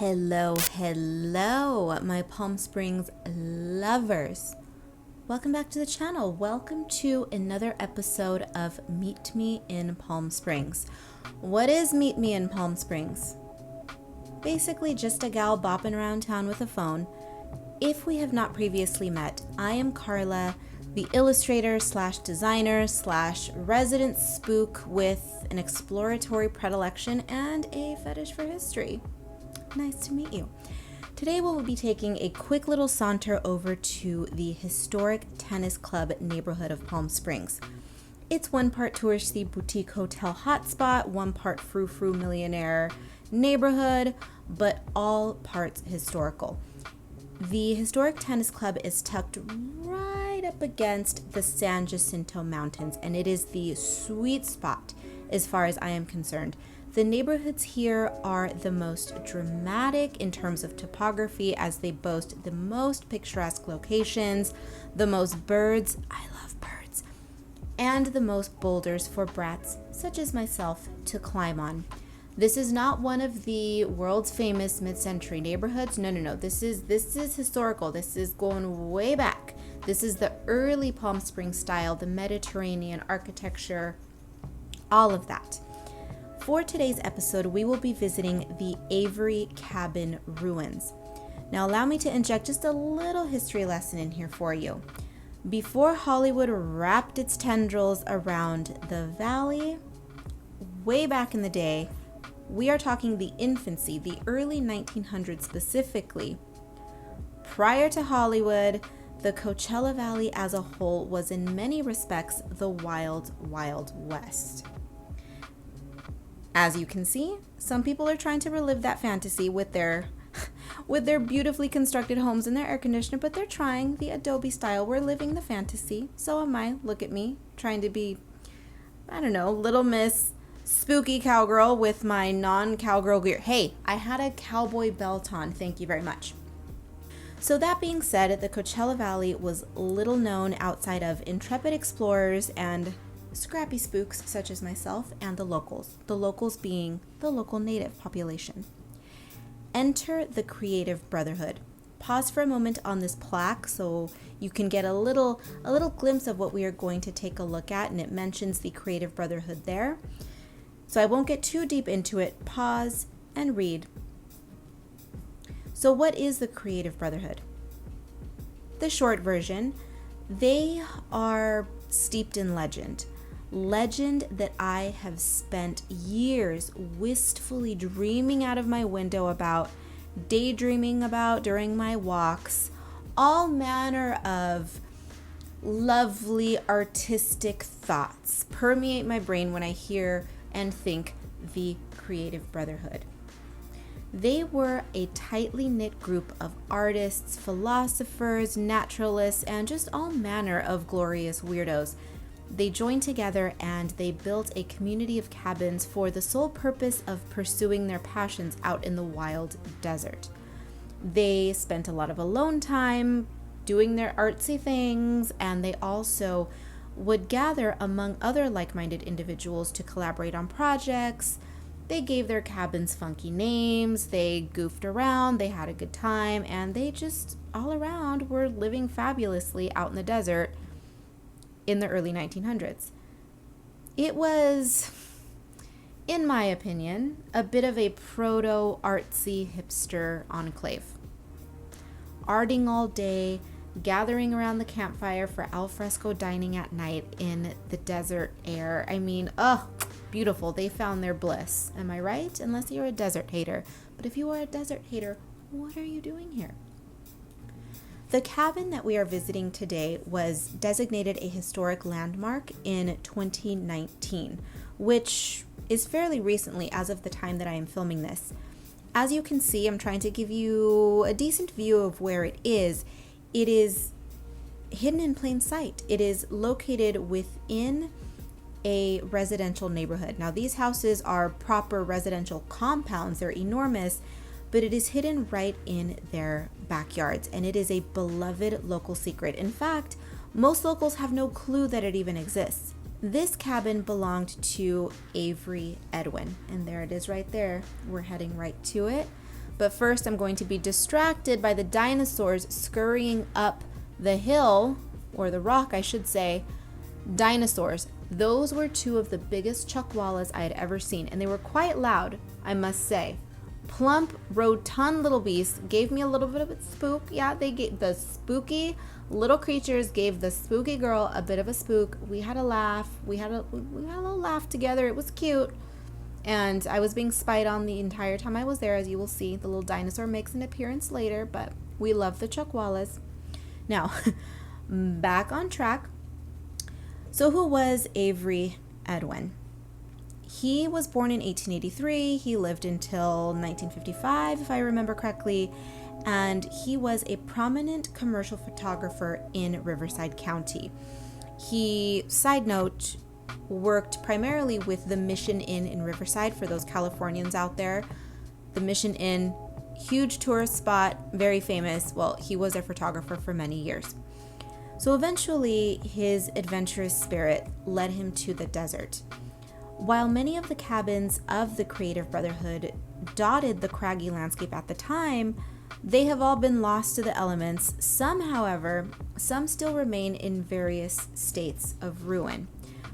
Hello, my Palm Springs lovers. Welcome back to the channel. Welcome to another episode of Meet Me in Palm Springs. What is Meet Me in Palm Springs? Basically just a gal bopping around town with a phone. If we have not previously met, I am Karla, the illustrator slash designer slash resident spook with an exploratory predilection and a fetish for history. Nice to meet you. Today we'll be taking a quick little saunter over to the historic tennis club neighborhood of Palm Springs. It's one part touristy boutique hotel hotspot, one part frou-frou millionaire neighborhood, but all parts historical. The historic tennis club is tucked right up against the San Jacinto Mountains, and it is the sweet spot as far as I am concerned. The neighborhoods here are the most dramatic in terms of topography, as they boast the most picturesque locations, the most birds, I love birds, and the most boulders for brats such as myself to climb on. This is not one of the world's famous mid-century neighborhoods. No. This is historical. This is going way back. This is the early Palm Springs style, the Mediterranean architecture, all of that. For today's episode, we will be visiting the Avery Cabin ruins. Now, allow me to inject just a little history lesson in here for you. Before Hollywood wrapped its tendrils around the valley, way back in the day, we are talking the infancy, the early 1900s specifically. Prior to Hollywood, the Coachella Valley as a whole was in many respects the wild, wild west. As you can see, some people are trying to relive that fantasy with their beautifully constructed homes and their air conditioner, but they're trying the Adobe style. We're living the fantasy. So am I. Look at me, trying to be, Little Miss Spooky Cowgirl with my non-cowgirl gear. Hey, I had a cowboy belt on. Thank you very much. So that being said, the Coachella Valley was little known outside of intrepid explorers and scrappy spooks such as myself and the locals being the local native population. Enter the Creative Brotherhood. Pause for a moment on this plaque so you can get a little glimpse of what we are going to take a look at, and it mentions the Creative Brotherhood there. So I won't get too deep into it. Pause and read. So what is the Creative Brotherhood? The short version, they are steeped in legend that I have spent years wistfully dreaming out of my window about, daydreaming about during my walks. All manner of lovely artistic thoughts permeate my brain when I hear and think the Creative Brotherhood. They were a tightly knit group of artists, philosophers, naturalists, and just all manner of glorious weirdos. They joined together and they built a community of cabins for the sole purpose of pursuing their passions out in the wild desert. They spent a lot of alone time doing their artsy things, and they also would gather among other like-minded individuals to collaborate on projects. They gave their cabins funky names, they goofed around, they had a good time, and they just all around were living fabulously out in the desert in the early 1900s. It was, in my opinion, a bit of a proto-artsy hipster enclave. Arting all day, gathering around the campfire for alfresco dining at night in the desert air. Beautiful. They found their bliss. Am I right? Unless you're a desert hater. But if you are a desert hater, what are you doing here? The cabin that we are visiting today was designated a historic landmark in 2019, which is fairly recently as of the time that I am filming this. As you can see, I'm trying to give you a decent view of where it is. It is hidden in plain sight. It is located within a residential neighborhood. Now, these houses are proper residential compounds. They're enormous, but it is hidden right in their backyards, and it is a beloved local secret. In fact, most locals have no clue that it even exists. This cabin belonged to Avery Edwin, and there it is right there. We're heading right to it. But first, I'm going to be distracted by the dinosaurs scurrying up the hill, or the rock, I should say. Dinosaurs. Those were two of the biggest chuckwallas I had ever seen, and they were quite loud, I must say. Plump, rotund little beasts gave me a little bit of a spook. Yeah, they gave the spooky little creatures gave the spooky girl a bit of a spook. We had a laugh. We had a little laugh together. It was cute. And I was being spied on the entire time I was there, as you will see. The little dinosaur makes an appearance later, but we love the chuckwallas. Now, back on track. So who was Avery Edwin? He was born in 1883. He lived until 1955, if I remember correctly. And he was a prominent commercial photographer in Riverside County. He, side note, worked primarily with the Mission Inn in Riverside for those Californians out there. The Mission Inn, huge tourist spot, very famous. Well, he was a photographer for many years. So eventually, his adventurous spirit led him to the desert. While many of the cabins of the Creative Brotherhood dotted the craggy landscape at the time, they have all been lost to the elements. Some, however, some still remain in various states of ruin.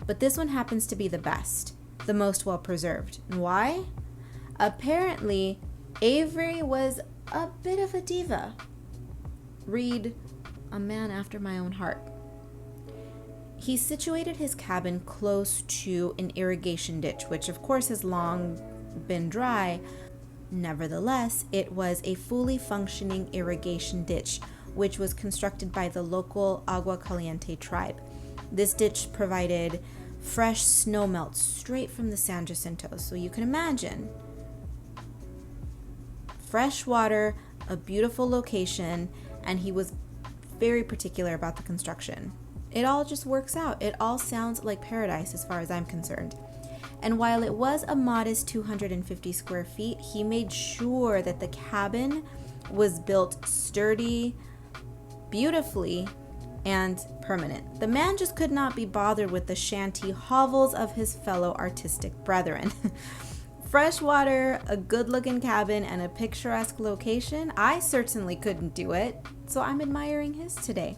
But this one happens to be the best, the most well preserved. And why? Apparently, Avery was a bit of a diva. Read, a man after my own heart. He situated his cabin close to an irrigation ditch, which of course has long been dry. Nevertheless, it was a fully functioning irrigation ditch, which was constructed by the local Agua Caliente tribe. This ditch provided fresh snowmelt straight from the San Jacintos. So you can imagine fresh water, a beautiful location, and he was very particular about the construction. It all just works out. It all sounds like paradise as far as I'm concerned. And while it was a modest 250 square feet, he made sure that the cabin was built sturdy, beautifully, and permanent. The man just could not be bothered with the shanty hovels of his fellow artistic brethren. Fresh water, a good-looking cabin, and a picturesque location. I certainly couldn't do it, so I'm admiring his today.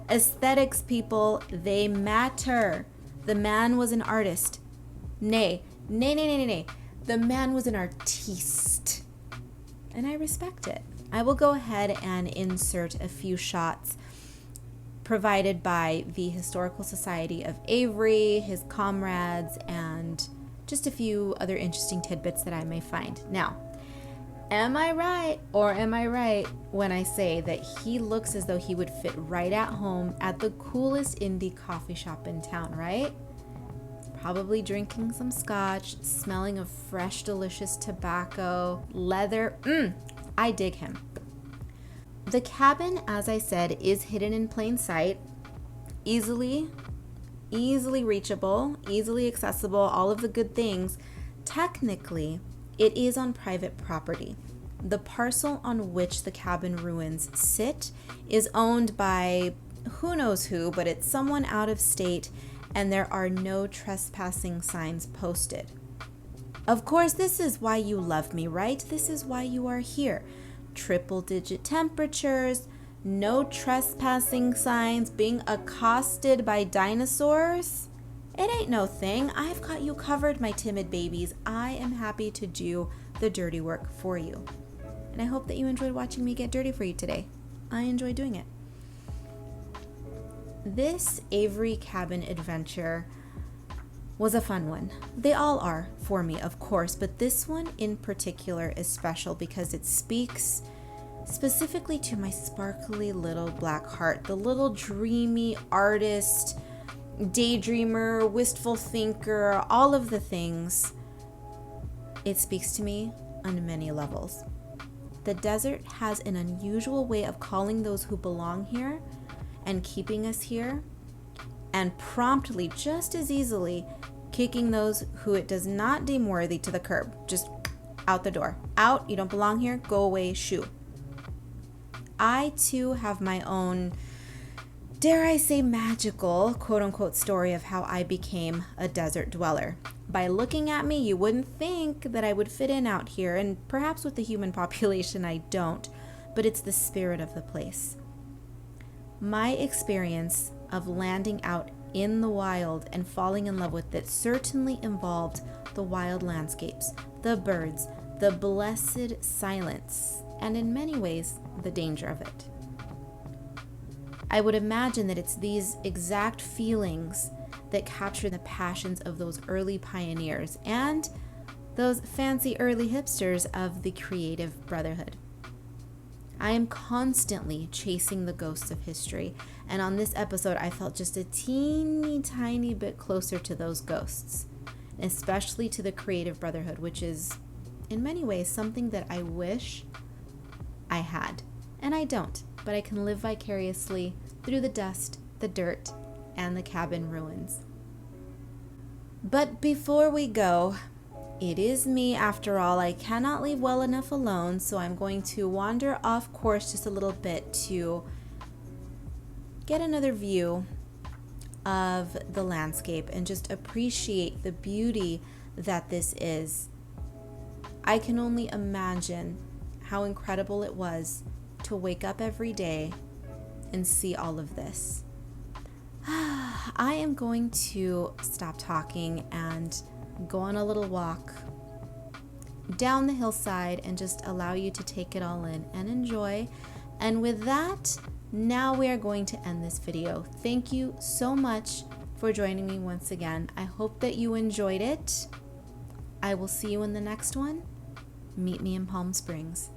Aesthetics, people, they matter. The man was an artist. Nay. The man was an artiste. And I respect it. I will go ahead and insert a few shots provided by the Historical Society of Avery, his comrades, and just a few other interesting tidbits that I may find. Now, am I right or am I right when I say that he looks as though he would fit right at home at the coolest indie coffee shop in town, right? Probably drinking some scotch, smelling of fresh, delicious tobacco, leather. I dig him. The cabin, as I said, is hidden in plain sight, easily reachable, easily accessible, all of the good things. Technically, it is on private property. The parcel on which the cabin ruins sit is owned by who knows who, but it's someone out of state, and there are no trespassing signs posted. Of course, this is why you love me, right? This is why you are here. Triple-digit temperatures, no trespassing signs, being accosted by dinosaurs. It ain't no thing. I've got you covered, my timid babies. I am happy to do the dirty work for you. And I hope that you enjoyed watching me get dirty for you today. I enjoy doing it. This Avery cabin adventure was a fun one. They all are for me, of course, but this one in particular is special because it speaks specifically to my sparkly little black heart, the little dreamy artist, daydreamer, wistful thinker, all of the things. It speaks to me on many levels. The desert has an unusual way of calling those who belong here and keeping us here, and promptly, just as easily, kicking those who it does not deem worthy to the curb. Just out the door. Out, you don't belong here, go away, shoo. I too have my own, dare I say, magical, quote-unquote, story of how I became a desert dweller. by looking at me, you wouldn't think that I would fit in out here, and perhaps with the human population I don't, but it's the spirit of the place. My experience of landing out in the wild and falling in love with it certainly involved the wild landscapes, the birds, the blessed silence, and in many ways, the danger of it. I would imagine that it's these exact feelings that capture the passions of those early pioneers and those fancy early hipsters of the creative brotherhood. I am constantly chasing the ghosts of history, and on this episode I felt just a teeny tiny bit closer to those ghosts, especially to the creative brotherhood, which is in many ways something that I wish I had. And I don't, but I can live vicariously through the dust, the dirt, and the cabin ruins. But before we go, it is me after all. I cannot leave well enough alone, so I'm going to wander off course just a little bit to get another view of the landscape and just appreciate the beauty that this is. I can only imagine how incredible it was to wake up every day and see all of this. I am going to stop talking and go on a little walk down the hillside and just allow you to take it all in and enjoy. And with that, now we are going to end this video. Thank you so much for joining me once again. I hope that you enjoyed it. I will see you in the next one. Meet me in Palm Springs.